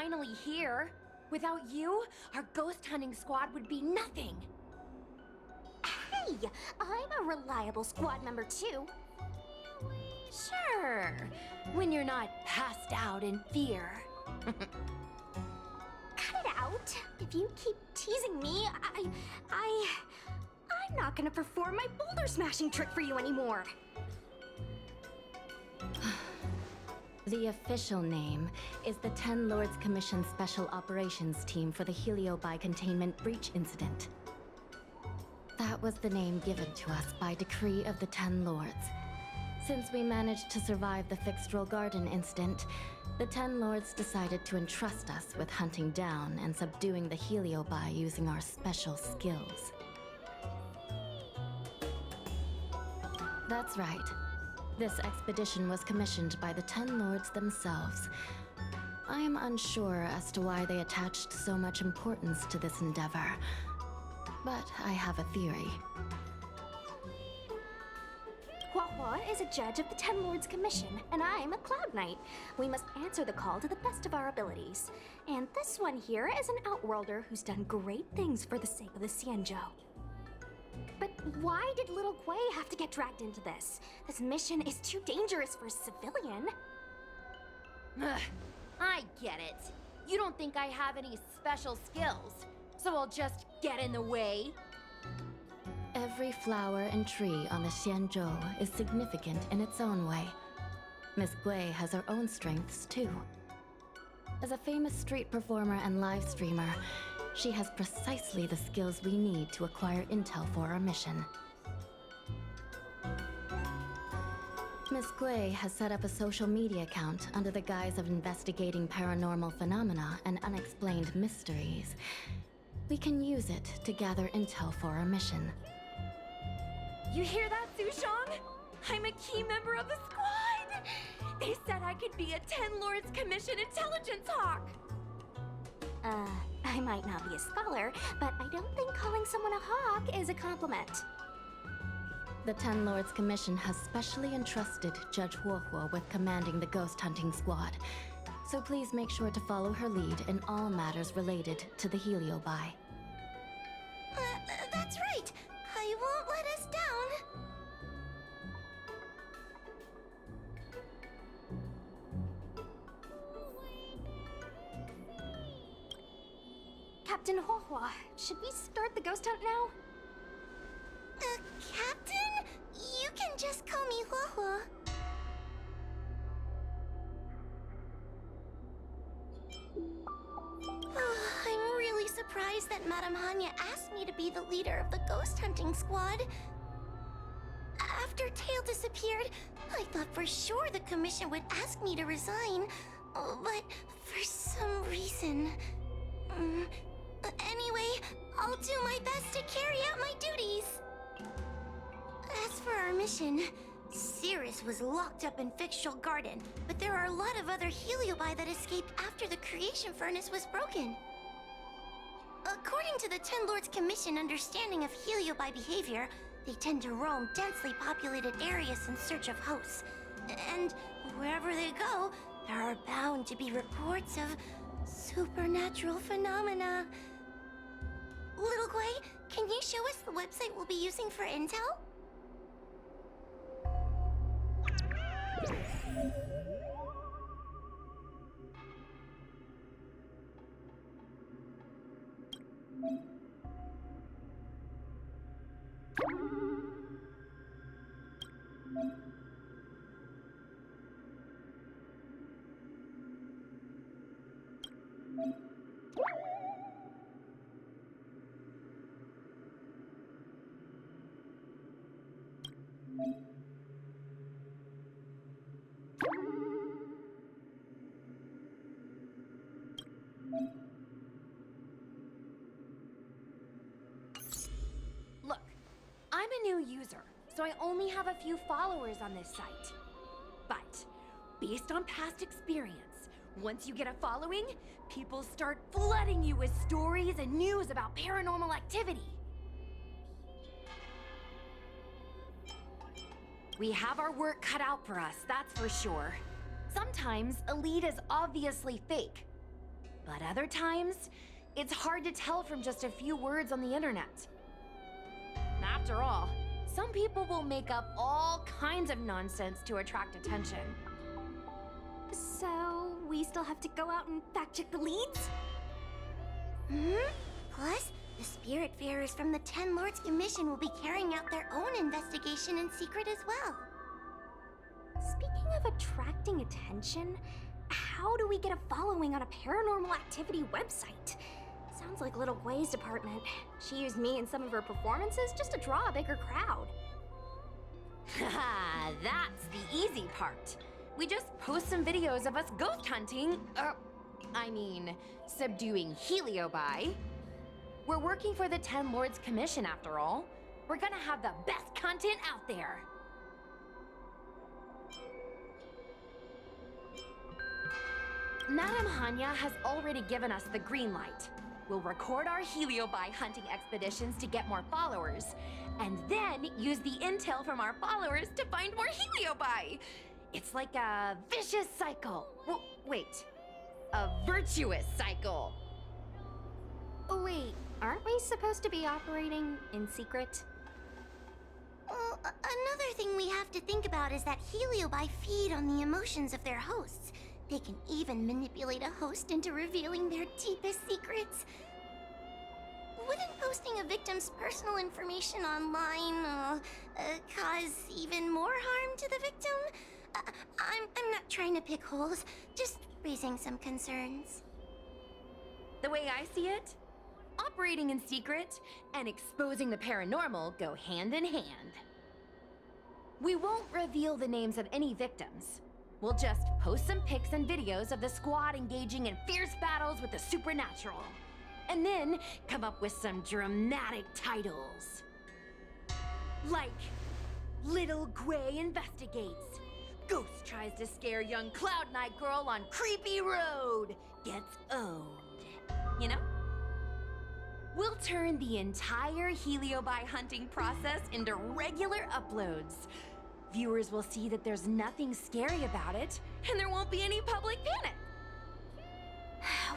finally here. Without you, our ghost hunting squad would be nothing. Hey, I'm a reliable squad member too. Sure, when you're not passed out in fear. Cut it out. If you keep teasing me, I'm not gonna perform my boulder smashing trick for you anymore. The official name is the Ten Lords Commission Special Operations Team for the Heliobi Containment Breach Incident. That was the name given to us by decree of the Ten Lords. Since we managed to survive the Fyxestroll Garden incident, the Ten Lords decided to entrust us with hunting down and subduing the Heliobi using our special skills. That's right. This expedition was commissioned by the Ten Lords themselves. I am unsure as to why they attached so much importance to this endeavor, but I have a theory. Hua is a judge of the Ten Lords Commission, and I'm a Cloud Knight. We must answer the call to the best of our abilities. And this one here is an Outworlder who's done great things for the sake of the Xianzhou. But why did little Gui have to get dragged into this? This mission is too dangerous for a civilian. Ugh, I get it. You don't think I have any special skills, so I'll just get in the way? Every flower and tree on the Xianzhou is significant in its own way. Miss Gui has her own strengths, too. As a famous street performer and live streamer, she has precisely the skills we need to acquire intel for our mission. Miss Gui has set up a social media account under the guise of investigating paranormal phenomena and unexplained mysteries. We can use it to gather intel for our mission. You hear that, Sushong? I'm a key member of the squad! They said I could be a Ten Lords Commission intelligence hawk! I might not be a scholar, but I don't think calling someone a hawk is a compliment. The Ten Lords Commission has specially entrusted Judge Huohuo with commanding the ghost hunting squad, so please make sure to follow her lead in all matters related to the Heliobi. That's right. I won't let us down. Captain Huohuo, should we start the ghost hunt now? Captain? You can just call me Huohuo. I'm really surprised that Madame Hanya asked me to be the leader of the ghost hunting squad. After Tail disappeared, I thought for sure the commission would ask me to resign. But for some reason... Anyway, I'll do my best to carry out my duties. As for our mission, Cirrus was locked up in Fyxestroll Garden, but there are a lot of other Heliobi that escaped after the creation furnace was broken. According to the Ten Lords Commission understanding of Heliobi behavior, they tend to roam densely populated areas in search of hosts. And wherever they go, there are bound to be reports of supernatural phenomena. Little Gui, can you show us the website we'll be using for intel? Look, I'm a new user, so I only have a few followers on this site. But, based on past experience, once you get a following, people start flooding you with stories and news about paranormal activity. We have our work cut out for us, that's for sure. Sometimes a lead is obviously fake. But other times, it's hard to tell from just a few words on the internet. After all, some people will make up all kinds of nonsense to attract attention. So, we still have to go out and fact-check the leads? Plus, the Spiritfarers from the Ten Lords Commission will be carrying out their own investigation in secret as well. Speaking of attracting attention, how do we get a following on a paranormal activity website? Sounds like Little Gwei's department. She used me in some of her performances just to draw a bigger crowd. Haha, that's the easy part. We just post some videos of us ghost hunting, subduing Heliobi. We're working for the Ten Lords Commission after all. We're gonna have the best content out there. Madame Hanya has already given us the green light. We'll record our Heliobi hunting expeditions to get more followers, and then use the intel from our followers to find more Heliobi. It's like a vicious cycle. Well, wait, a virtuous cycle. Oh wait, aren't we supposed to be operating in secret? Well, another thing we have to think about is that Heliobi feed on the emotions of their hosts. They can even manipulate a host into revealing their deepest secrets. Wouldn't posting a victim's personal information online cause even more harm to the victim? I'm not trying to pick holes, just raising some concerns. The way I see it, operating in secret and exposing the paranormal go hand in hand. We won't reveal the names of any victims. We'll just post some pics and videos of the squad engaging in fierce battles with the supernatural. And then come up with some dramatic titles. Like, Little Gwei investigates. Ghost tries to scare young Cloud Knight girl on creepy road. Gets owned. You know? We'll turn the entire Heliobi hunting process into regular uploads. Viewers will see that there's nothing scary about it, and there won't be any public panic.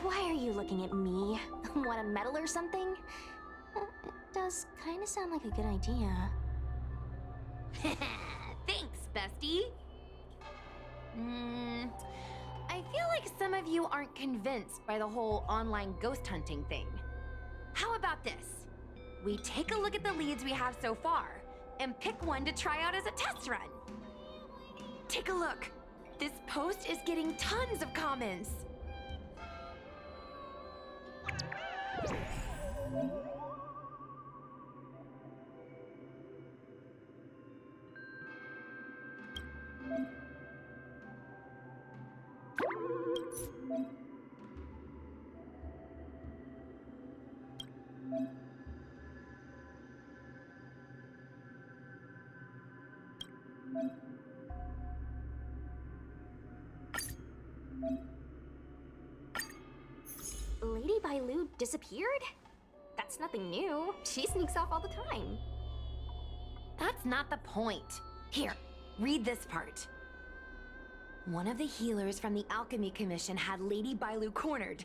Why are you looking at me? Want a medal or something? It does kind of sound like a good idea. Thanks, bestie. I feel like some of you aren't convinced by the whole online ghost hunting thing. How about this? We take a look at the leads we have so far, and pick one to try out as a test run. Take a look. This post is getting tons of comments. Lady Bailu disappeared? That's nothing new. She sneaks off all the time. That's not the point. Here, read this part. One of the healers from the Alchemy Commission had Lady Bailu cornered,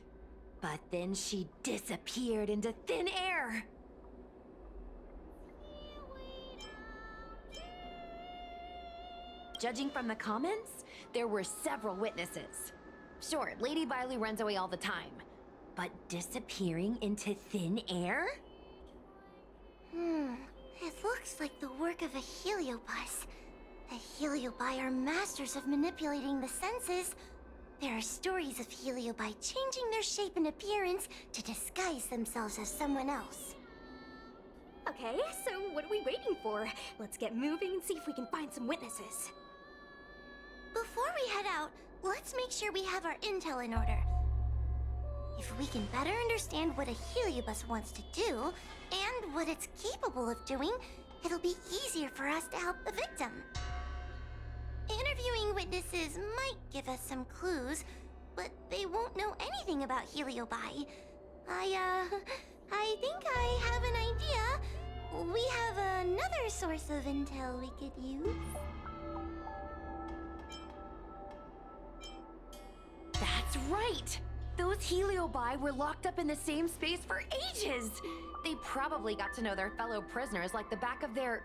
but then she disappeared into thin air. Judging from the comments, there were several witnesses. Sure, Lady Bailu runs away all the time, but disappearing into thin air? It looks like the work of a heliobus. The heliobi are masters of manipulating the senses. There are stories of heliobi changing their shape and appearance to disguise themselves as someone else. Okay, so what are we waiting for? Let's get moving and see if we can find some witnesses. Before we head out, let's make sure we have our intel in order. If we can better understand what a heliobus wants to do, and what it's capable of doing, it'll be easier for us to help the victim. Interviewing witnesses might give us some clues, but they won't know anything about heliobi. I think I have an idea. We have another source of intel we could use. That's right! Those heliobi were locked up in the same space for ages! They probably got to know their fellow prisoners like the back of their,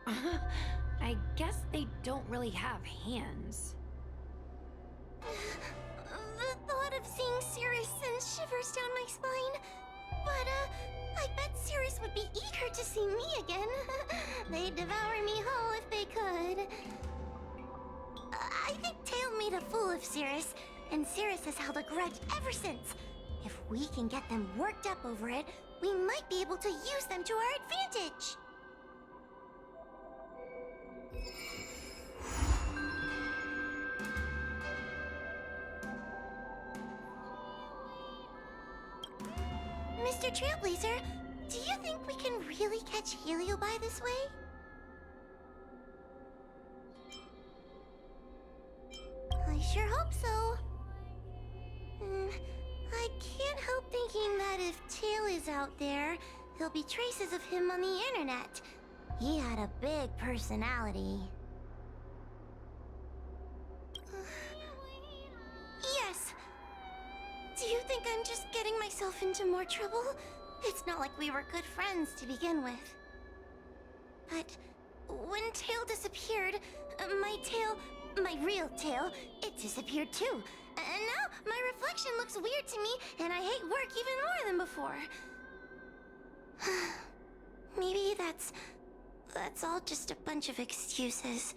I guess they don't really have hands. The thought of seeing Cirrus sends shivers down my spine. But, I bet Cirrus would be eager to see me again. They'd devour me whole if they could. I think Tail made a fool of Cirrus, and Cirrus has held a grudge ever since. If we can get them worked up over it, we might be able to use them to our advantage. Mr. Trailblazer, do you think we can really catch heliobi this way? I sure hope so. I can't help thinking that if Tail is out there, there'll be traces of him on the internet. He had a big personality. Yes. Do you think I'm just getting myself into more trouble? It's not like we were good friends to begin with. But when Tail disappeared, my real tail, it disappeared too. And now my reflection looks weird to me, and I hate work even more than before. Maybe that's all just a bunch of excuses.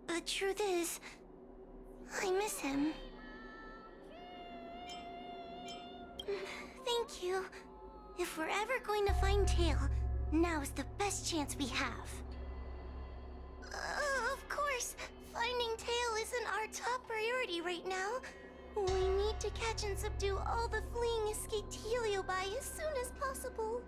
The truth is, I miss him. Thank you. If we're ever going to find Tail, now's the best chance we have. Of course, finding Tail isn't our top priority right now. We need to catch and subdue all the fleeing escaped heliobi as soon as possible.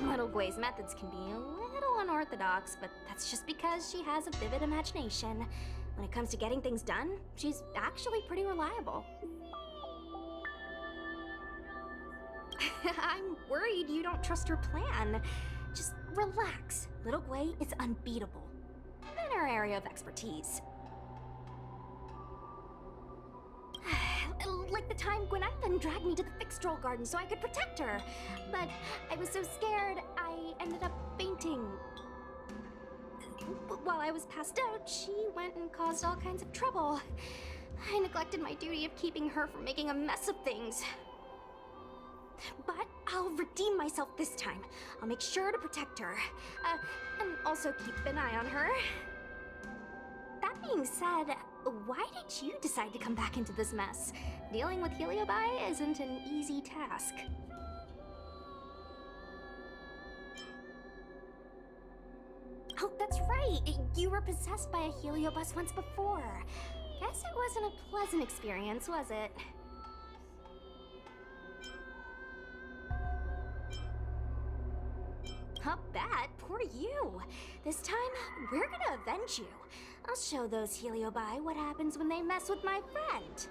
Little Gui's methods can be a little unorthodox, but that's just because she has a vivid imagination. When it comes to getting things done, she's actually pretty reliable. I'm worried you don't trust her plan. Just relax. Little Gui is unbeatable in her area of expertise. Like the time Gwen dragged me to the Fyxestroll garden so I could protect her. But I was so scared, I ended up fainting. While I was passed out, she went and caused all kinds of trouble. I neglected my duty of keeping her from making a mess of things. But I'll redeem myself this time. I'll make sure to protect her. And also keep an eye on her. That being said, why did you decide to come back into this mess? Dealing with heliobi isn't an easy task. Oh, that's right! You were possessed by a heliobus once before. Guess it wasn't a pleasant experience, was it? Not bad, poor you. This time, we're gonna avenge you. I'll show those heliobi what happens when they mess with my friend.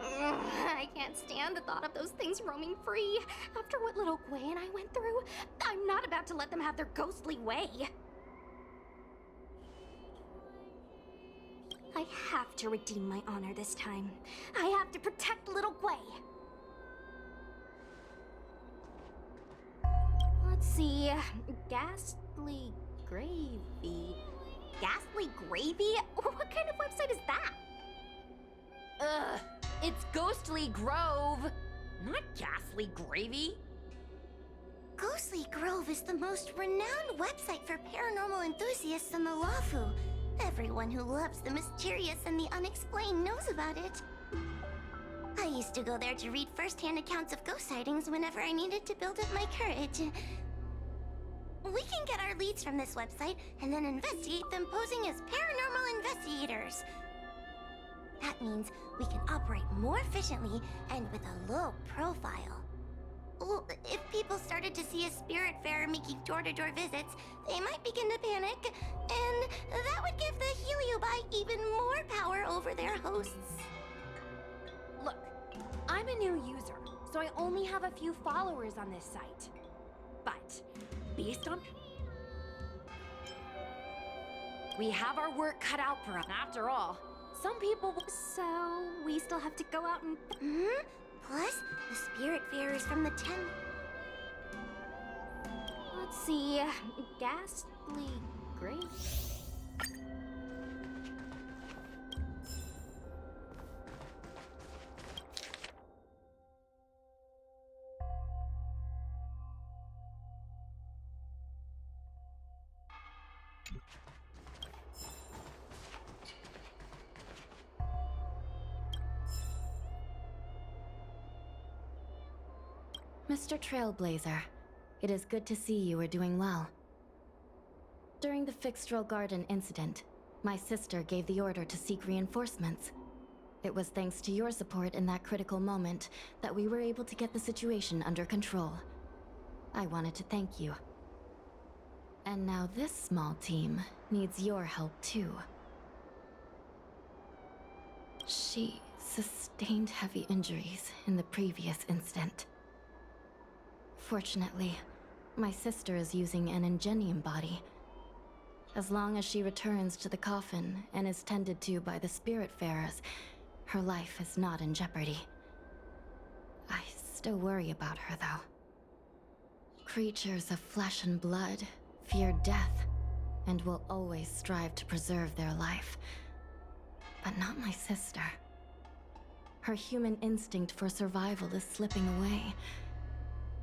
I can't stand the thought of those things roaming free. After what little Gui and I went through, I'm not about to let them have their ghostly way. I have to redeem my honor this time. I have to protect little Gui. Let's see, ghastly gravy. Ghastly gravy? What kind of website is that? Ugh, it's Ghostly Grove, not Ghastly Gravy. Ghostly Grove is the most renowned website for paranormal enthusiasts in the Lafu. Everyone who loves the mysterious and the unexplained knows about it. I used to go there to read first-hand accounts of ghost sightings whenever I needed to build up my courage. We can get our leads from this website and then investigate them posing as paranormal investigators. That means we can operate more efficiently and with a low profile. Well, if people started to see a spirit fair making door-to-door visits, they might begin to panic, and that would give the heliobi even more power over their hosts. Look, I'm a new user, so I only have a few followers on this site. based on... We have our work cut out for us. After all, some people... So, we still have to go out and... Hmm? Plus, the spirit bearers from the 10... Let's see... Ghastly Grace? Mr. Trailblazer, it is good to see you are doing well. During the Fyxestroll Garden incident, my sister gave the order to seek reinforcements. It was thanks to your support in that critical moment that we were able to get the situation under control. I wanted to thank you. And now this small team needs your help too. She sustained heavy injuries in the previous incident. Fortunately, my sister is using an ingenium body. As long as she returns to the coffin and is tended to by the Spiritfarers, her life is not in jeopardy. I still worry about her, though. Creatures of flesh and blood fear death and will always strive to preserve their life. But not my sister. Her human instinct for survival is slipping away.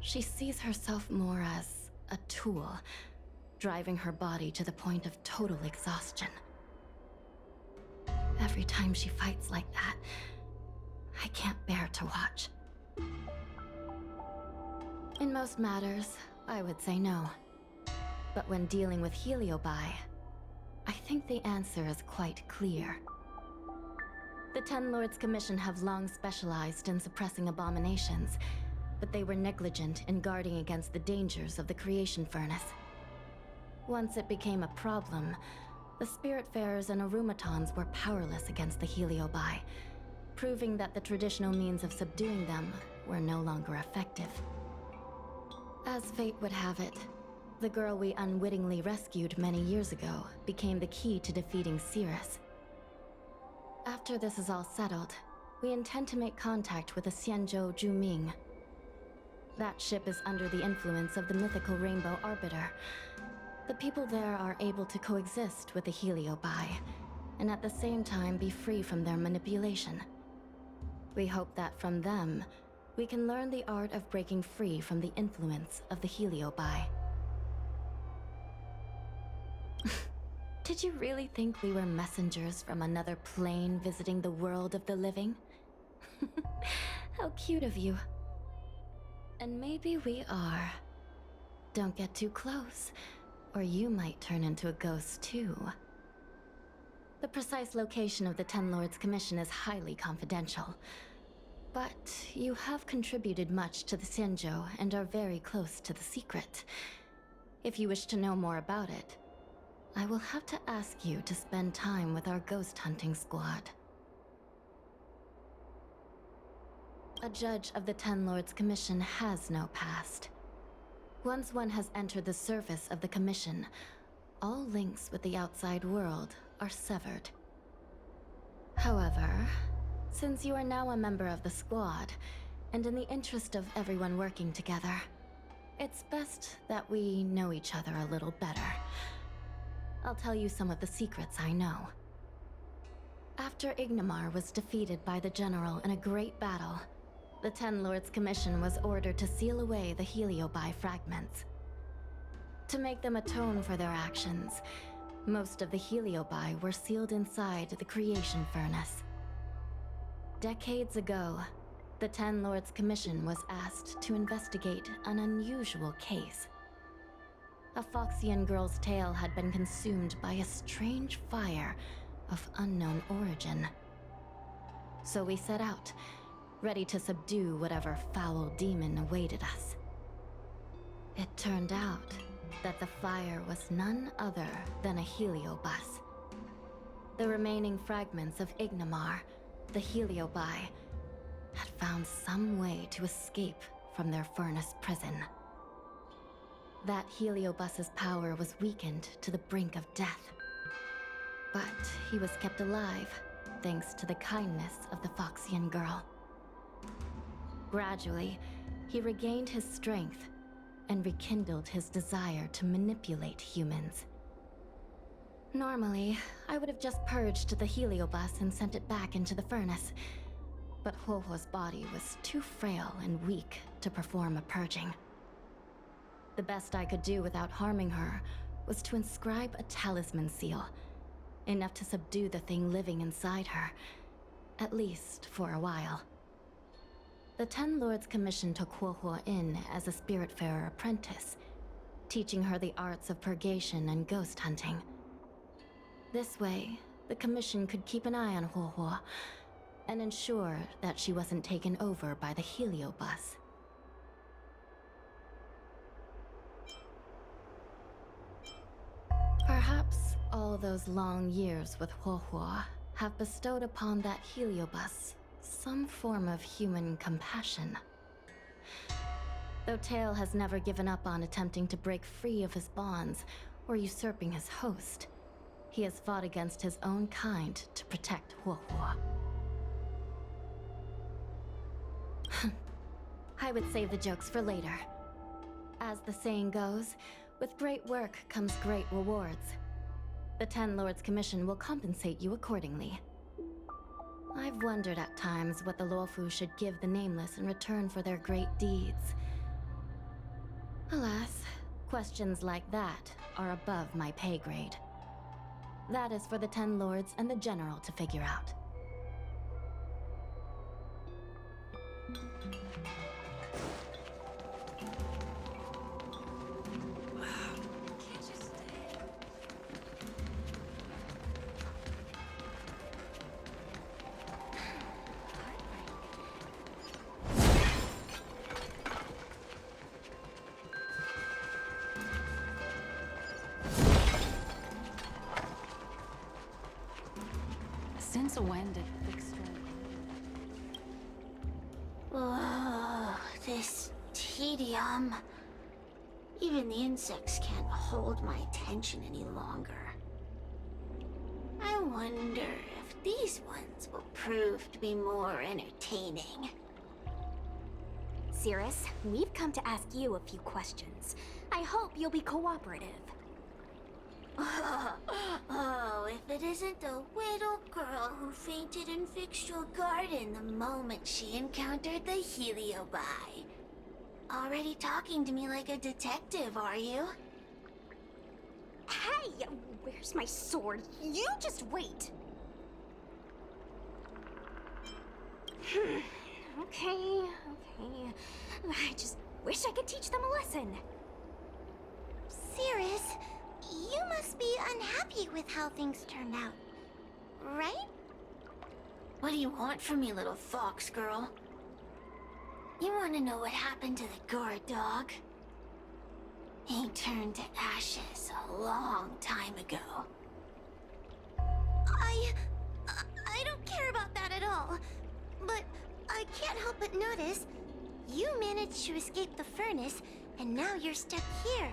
She sees herself more as a tool, driving her body to the point of total exhaustion. Every time she fights like that, I can't bear to watch. In most matters, I would say no. But when dealing with Heliobi, I think the answer is quite clear. The Ten Lords Commission have long specialized in suppressing abominations, but they were negligent in guarding against the dangers of the creation furnace. Once it became a problem, the Spiritfarers and Arumatons were powerless against the Heliobi, proving that the traditional means of subduing them were no longer effective. As fate would have it, the girl we unwittingly rescued many years ago became the key to defeating Cirrus. After this is all settled, we intend to make contact with the Xianzhou Juming. That ship is under the influence of the mythical Rainbow Arbiter. The people there are able to coexist with the Heliobi, and at the same time be free from their manipulation. We hope that from them, we can learn the art of breaking free from the influence of the Heliobi. Did you really think we were messengers from another plane visiting the world of the living? How cute of you. And maybe we are. Don't get too close, or you might turn into a ghost too. The precise location of the Ten Lords Commission is highly confidential. But you have contributed much to the Xianzhou and are very close to the secret. If you wish to know more about it, I will have to ask you to spend time with our ghost hunting squad. A judge of the Ten Lords Commission has no past. Once one has entered the service of the Commission, all links with the outside world are severed. However, since you are now a member of the squad, and in the interest of everyone working together, it's best that we know each other a little better. I'll tell you some of the secrets I know. After Ignimar was defeated by the General in a great battle, the Ten Lords Commission was ordered to seal away the Heliobi fragments. To make them atone for their actions, most of the Heliobi were sealed inside the creation furnace. Decades ago, the Ten Lords Commission was asked to investigate an unusual case. A Foxian girl's tail had been consumed by a strange fire of unknown origin. So we set out, ready to subdue whatever foul demon awaited us. It turned out that the fire was none other than a heliobus. The remaining fragments of Ignimar, the Heliobi, had found some way to escape from their furnace prison. that Heliobus's power was weakened to the brink of death. But he was kept alive, thanks to the kindness of the Phyxian girl. Gradually, he regained his strength and rekindled his desire to manipulate humans. Normally, I would have just purged the Heliobus and sent it back into the furnace, but Huohuo's body was too frail and weak to perform a purging. The best I could do without harming her was to inscribe a talisman seal, enough to subdue the thing living inside her, at least for a while. The Ten Lords commissioned took Huohuo in as a Spiritfarer apprentice, teaching her the arts of purgation and ghost hunting. This way, the commission could keep an eye on Huohuo and ensure that she wasn't taken over by the Heliobus. Perhaps all those long years with Huohuo have bestowed upon that Heliobus some form of human compassion. Though Tail has never given up on attempting to break free of his bonds or usurping his host, he has fought against his own kind to protect Huohuo. I would save the jokes for later. As the saying goes, with great work comes great rewards. The Ten Lords Commission will compensate you accordingly. I've wondered at times what the Luofu should give the Nameless in return for their great deeds. Alas, questions like that are above my pay grade. That is for the Ten Lords and the General to figure out. Since when did Fyxestroll... Oh, this tedium. Even the insects can't hold my attention any longer. I wonder if these ones will prove to be more entertaining. Cirrus, we've come to ask you a few questions. I hope you'll be cooperative. Oh, if it isn't the little girl who fainted in Fyxestroll Garden the moment she encountered the Heliobi. Already talking to me like a detective, are you? Hey, where's my sword? You just wait. Okay. I just wish I could teach them a lesson. Cirrus, you must be unhappy with how things turned out, right? What do you want from me, little fox girl? You want to know what happened to the guard dog? He turned to ashes a long time ago. I don't care about that at all. But I can't help but notice you managed to escape the furnace, and now you're stuck here,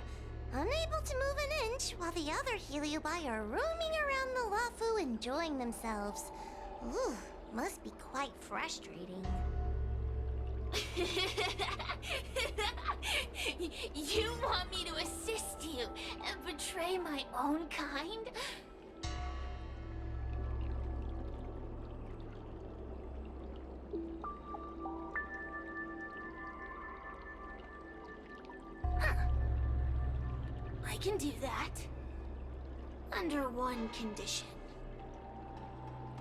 unable to move an inch, while the other Heliobi are roaming around the Luofu enjoying themselves. Ooh, must be quite frustrating. You want me to assist you and betray my own kind? I can do that. Under one condition.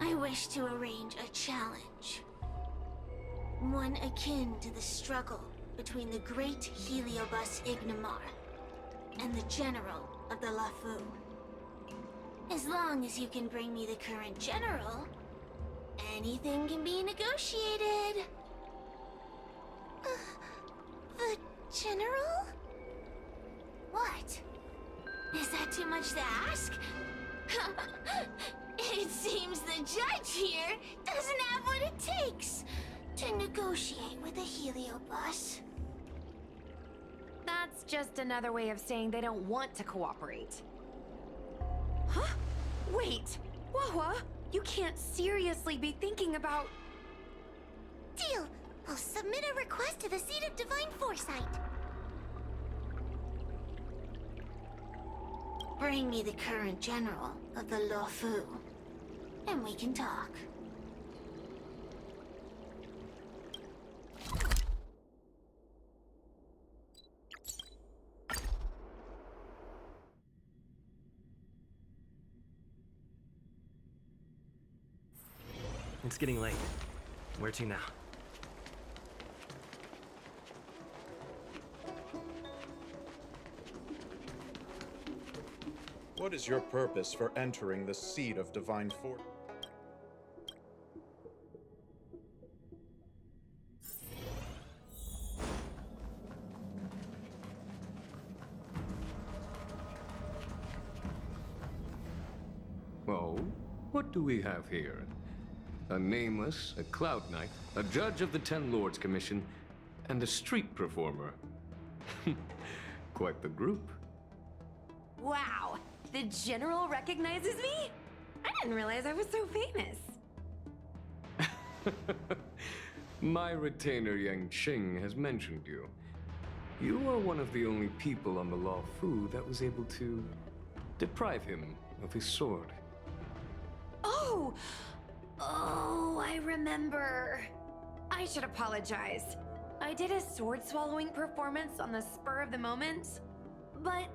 I wish to arrange a challenge. One akin to the struggle between the great Heliobus Ignamar and the general of the Luofu. As long as you can bring me the current general, anything can be negotiated. The general? What? Is that too much to ask? It seems the judge here doesn't have what it takes to negotiate with a Heliobus. That's just another way of saying they don't want to cooperate. Huh? Wait! Wawa, you can't seriously be thinking about... Deal! I'll submit a request to the Seat of Divine Foresight. Bring me the current general of the Luofu, and we can talk. It's getting late. Where to now? What is your purpose for entering the Seat of Divine Force? Oh, what do we have here? A nameless, a cloud knight, a judge of the Ten Lords Commission, and a street performer. Quite the group. Wow! The General recognizes me? I didn't realize I was so famous. My retainer Yang Qing has mentioned you. You are one of the only people on the Luofu that was able to deprive him of his sword. Oh! Oh, I remember. I should apologize. I did a sword-swallowing performance on the spur of the moment, but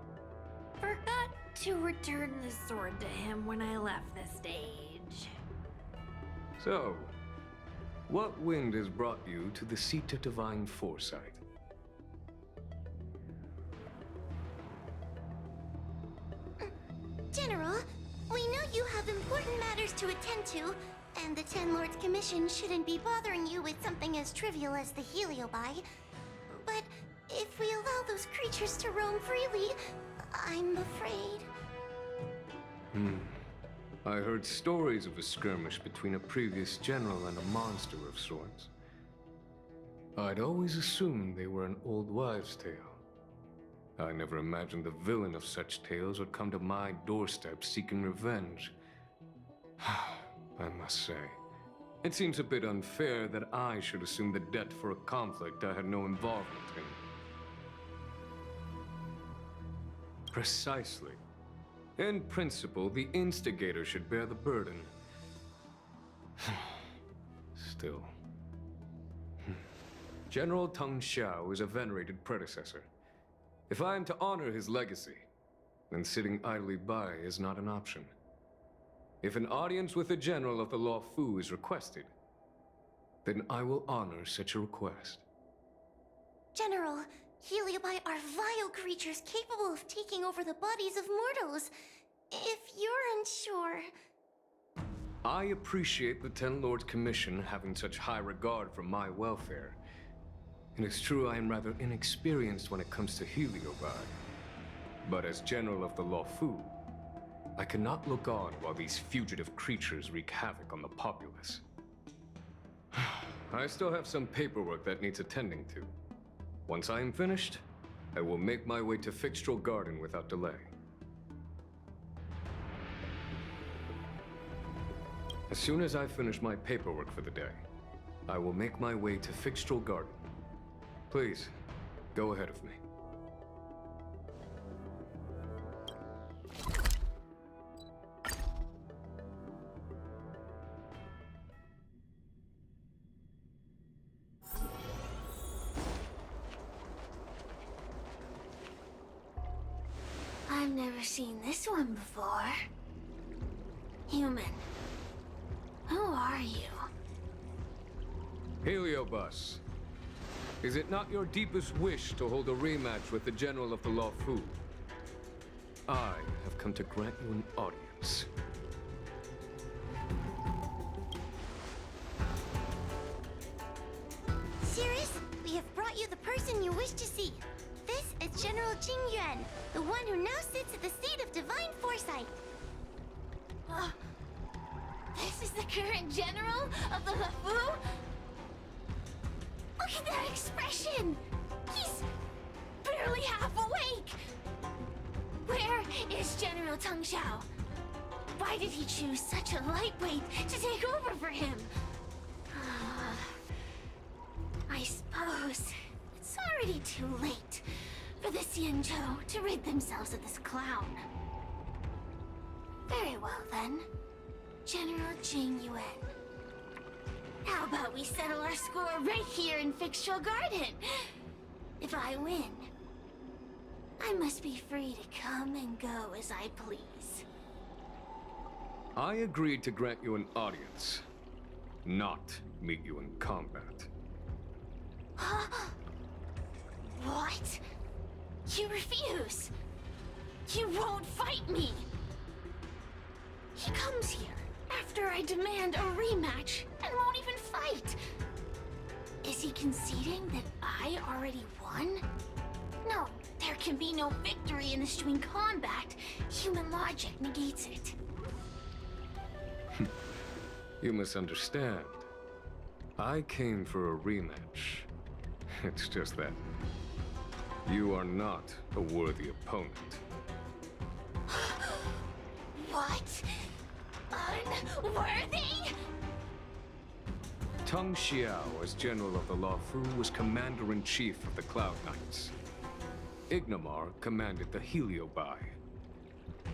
forgot to return the sword to him when I left the stage. So, what wind has brought you to the Seat of Divine Foresight? General, we know you have important matters to attend to, and the Ten Lords Commission shouldn't be bothering you with something as trivial as the Heliobi. But if we allow those creatures to roam freely, I'm afraid... I heard stories of a skirmish between a previous general and a monster of sorts. I'd always assumed they were an old wives' tale. I never imagined the villain of such tales would come to my doorstep seeking revenge. I must say, it seems a bit unfair that I should assume the debt for a conflict I had no involvement in. Precisely. In principle, the instigator should bear the burden. Still. General Teng Xiao is a venerated predecessor. If I am to honor his legacy, then sitting idly by is not an option. If an audience with the general of the Luofu is requested, then I will honor such a request. General, Heliobi are vile creatures capable of taking over the bodies of mortals. If you're unsure... I appreciate the Ten Lords Commission having such high regard for my welfare. It is true I am rather inexperienced when it comes to Heliobi. But as General of the Luofu, I cannot look on while these fugitive creatures wreak havoc on the populace. I still have some paperwork that needs attending to. Once I am finished, I will make my way to Fyxestroll Garden without delay. As soon as I finish my paperwork for the day, I will make my way to Fyxestroll Garden. Please, go ahead of me. I've never seen this one before. Human. Who are you? Heliobus, is it not your deepest wish to hold a rematch with the General of the Luofu? I have come to grant you an audience. Sirius, we have brought you the person you wish to see. This is General Jing Yuan, the one who now sits at the Seat of Divine Foresight. This is the current General of the Luofu? Look at that expression! He's barely half awake! Where is General Teng Xiao? Why did he choose such a lightweight to take over for him? I suppose it's already too late for the Xianzhou to rid themselves of this clown. Very well then, General Jing Yuan. How about we settle our score right here in Fyxestroll Garden? If I win, I must be free to come and go as I please. I agreed to grant you an audience, not meet you in combat. What? You refuse? You won't fight me? He comes here after I demand a rematch and won't even fight. Is he conceding that I already won? No, there can be no victory in the string combat. Human logic negates it. You misunderstand. I came for a rematch. It's just that you are not a worthy opponent. What? Unworthy? Teng Xiao, as General of the Luofu, was Commander-in-Chief of the Cloud Knights. Ignamar commanded the Heliobai.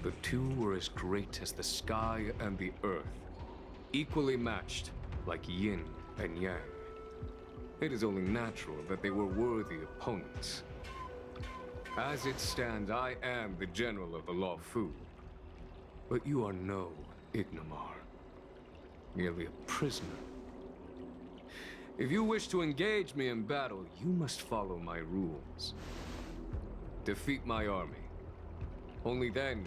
The two were as great as the sky and the earth, equally matched like yin and yang. It is only natural that they were worthy opponents. As it stands, I am the General of the Luofu. But you are no Ignamar, merely a prisoner. If you wish to engage me in battle, you must follow my rules. Defeat my army. Only then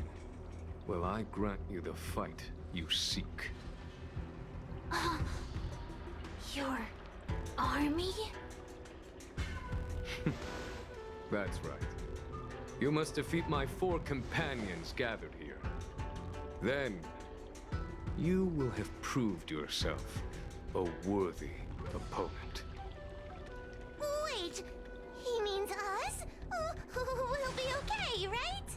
will I grant you the fight you seek. Your army? That's right. You must defeat my 4 companions gathered here. Then, you will have proved yourself a worthy opponent. Wait, he means us? We'll be okay, right?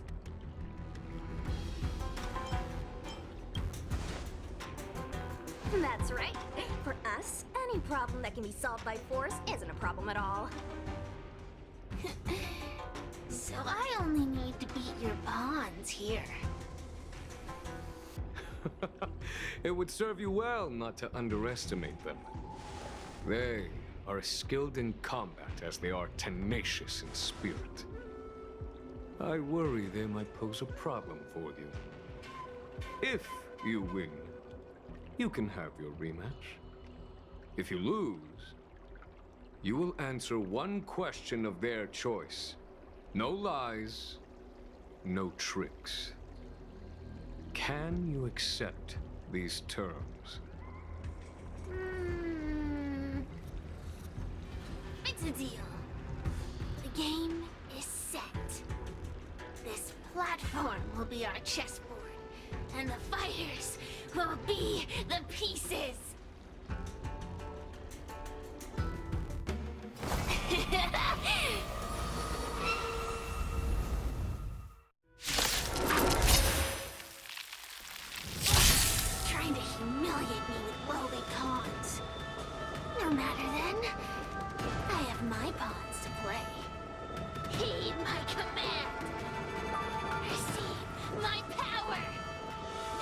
That's right. For us, any problem that can be solved by force isn't a problem at all. So I only need to beat your pawns here. It would serve you well not to underestimate them. They are as skilled in combat as they are tenacious in spirit. I worry they might pose a problem for you. If you win, you can have your rematch. If you lose, you will answer one question of their choice. No lies, no tricks. Can you accept these terms? It's a deal. The game is set. This platform will be our chessboard, and the fighters will be the pieces. Trying to humiliate me with lowly pawns. No matter then. I have my pawns to play. Heed my command. Receive my power.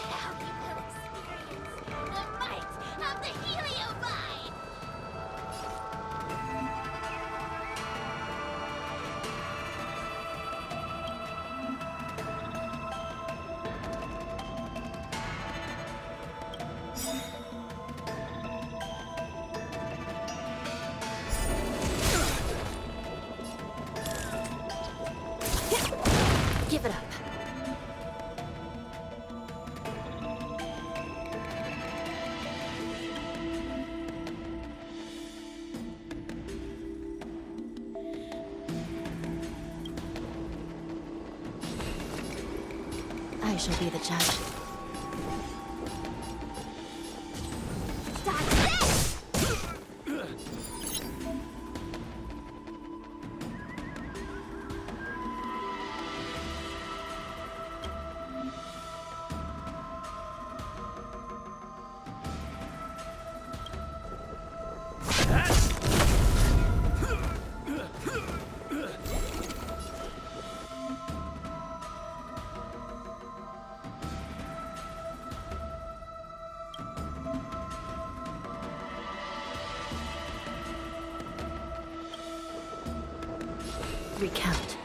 Now you will experience the might of the Heliobi. Give it up. I shall be the judge. That's this! Recount.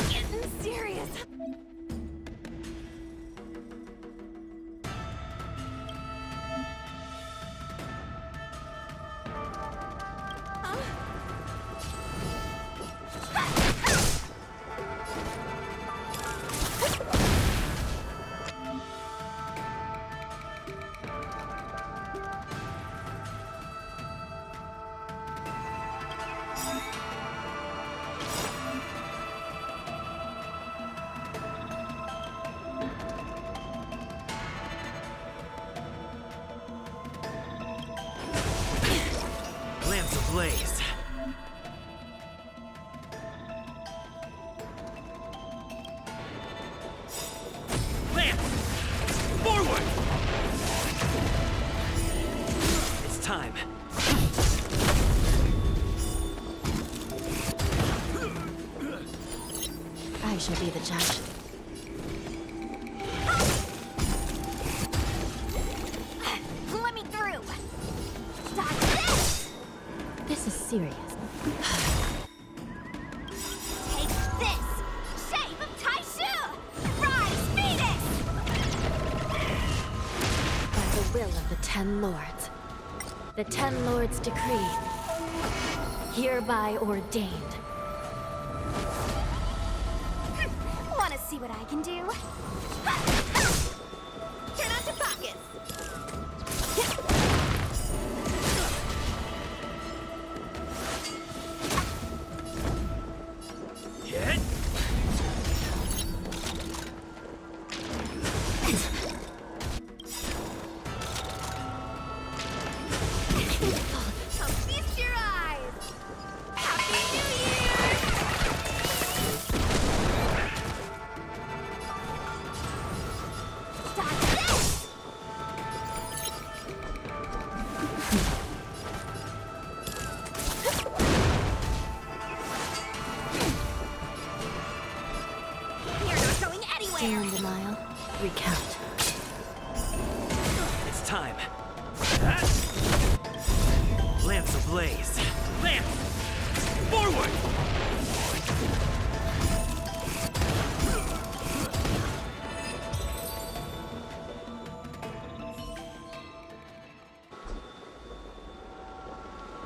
Getting serious. Lamps ablaze. Lamp! Forward! It's time. I shall be the judge. Let me through. Stop this! This is serious. Take this! Shape of Taishu! Rise, Venus! By the will of the Ten Lords. The Ten Lords decree. Hereby ordained. Wanna see what I can do? Turn on to pockets! Hit! Come feast your eyes! Happy New Year! Stop this! You're not going Still anywhere! in denial. Recount. It's time. Lamps ablaze. Lamp! Forward!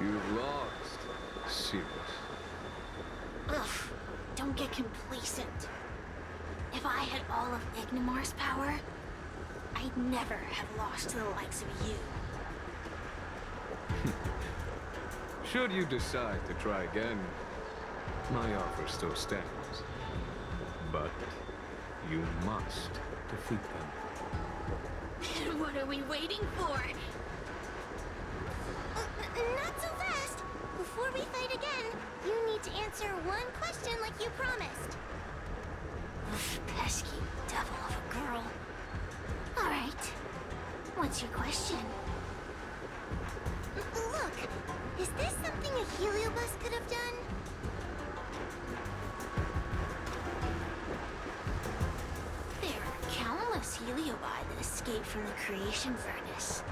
You've lost, Sirius. Ugh, don't get complacent. If I had all of Ignimar's power, I'd never have lost to the likes of you. Should you decide to try again, my offer still stands. But you must defeat them. What are we waiting for? Not so fast. Before we fight again, you need to answer one question like you promised. Ugh, pesky devil of a girl. All right. What's your question? Look, is this something a heliobus could have done? There are countless heliobi that escaped from the creation furnace.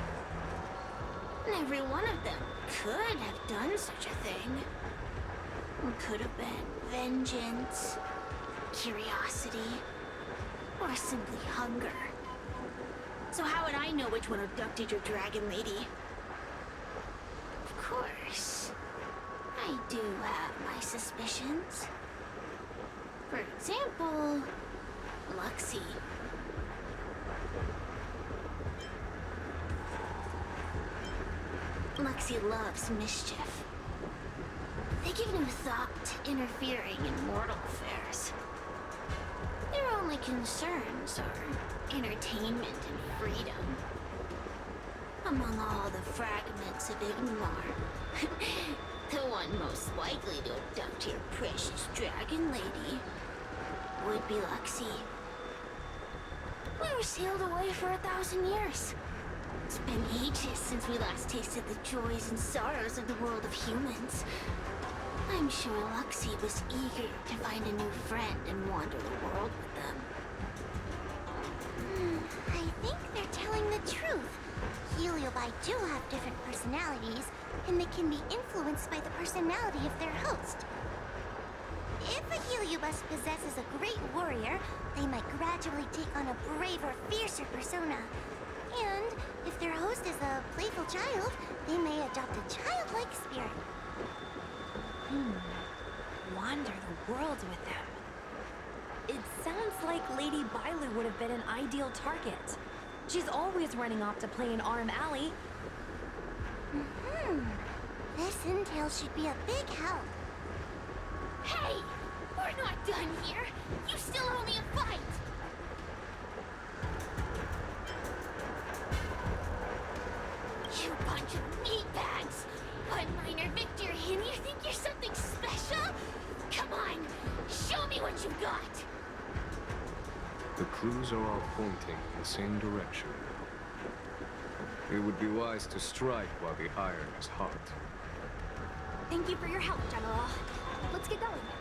And every one of them could have done such a thing. It could have been vengeance, curiosity, or simply hunger. So how would I know which one abducted your dragon lady? Of course, I do have my suspicions. For example, Luxie. Luxie loves mischief. They give no thought to interfering in mortal affairs. Their only concerns are entertainment and freedom. Among all the fragments of Ignimar, the one most likely to abduct your precious dragon lady would be Luxie. We were sealed away for 1,000 years. It's been ages since we last tasted the joys and sorrows of the world of humans. I'm sure Luxie was eager to find a new friend and wander the world with them. I think they're telling the truth. Heliobi do have different personalities, and they can be influenced by the personality of their host. Heliobus possesses a great warrior, they might gradually take on a braver, fiercer persona. And if their host is a playful child, they may adopt a childlike spirit. Wander the world with them. It sounds like Lady Bailu would have been an ideal target. She's always running off to play in Arm Alley. This intel should be a big help. Hey! We're not done here! You still owe me a fight! You bunch of meatbags! One minor victory and you think you're something special? Come on! Show me what you got! The clues are all pointing in the same direction. It would be wise to strike while the iron is hot. Thank you for your help, General. Let's get going.